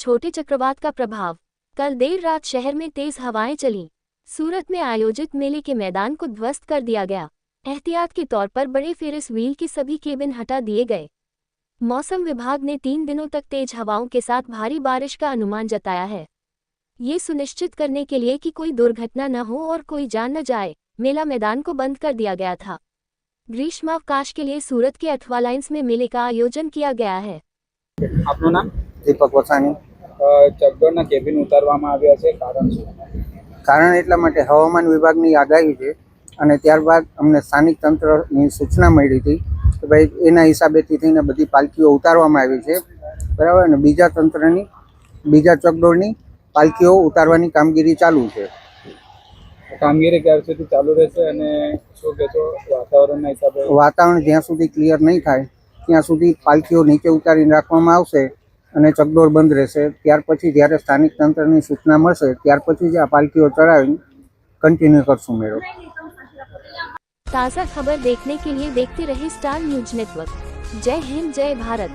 छोटे चक्रवात का प्रभाव। कल देर रात शहर में तेज हवाएं चलीं। सूरत में आयोजित मेले के मैदान को ध्वस्त कर दिया गया। एहतियात के तौर पर बड़े फेरिस व्हील के सभी केबिन हटा दिए गए। मौसम विभाग ने 3 दिनों तक तेज हवाओं के साथ भारी बारिश का अनुमान जताया है। ये सुनिश्चित करने के लिए कि कोई दुर्घटना न हो और कोई जान न जाए, मेला मैदान को बंद कर दिया गया था। ग्रीष्मावकाश के लिए सूरत के अथवा लाइन्स में मेले का आयोजन किया गया है। આપનું નામ? દીપક વસાણી। ચકડોળના કેબિન ઉતારવામાં આવ્યા છે, કારણ શું? કારણ એટલા માટે હવામાન વિભાગની આગાહી છે અને ત્યારબાદ અમને સ્થાનિક તંત્રની સૂચના મળી હતી કે ભાઈ એના હિસાબેથી થઈને બધી પાલખીઓ ઉતારવામાં આવી છે, બરાબર, અને બીજા ચકડોળની પાલખીઓ ઉતારવાની કામગીરી ચાલુ છે। કામગીરી ક્યાર સુધી ચાલુ રહેશે અને શું કહેશો વાતાવરણના હિસાબે? વાતાવરણ જ્યાં સુધી ક્લિયર નહીં થાય ત્યાં સુધી પાલખીઓ નીચે ઉતારીને રાખવામાં આવશે અને ચકડોળ બંધ રહેશે। ત્યાર પછી જ્યારે સ્થાનિક તંત્રની સૂચના મળશે ત્યાર પછી જ આ પાલખીઓ ચડાવીને કન્ટિન્યુ કરશું મેળો। ताज़ा खबर देखने के लिए देखते रहिए स्टार न्यूज नेटवर्क। जय हिंद, जय भारत।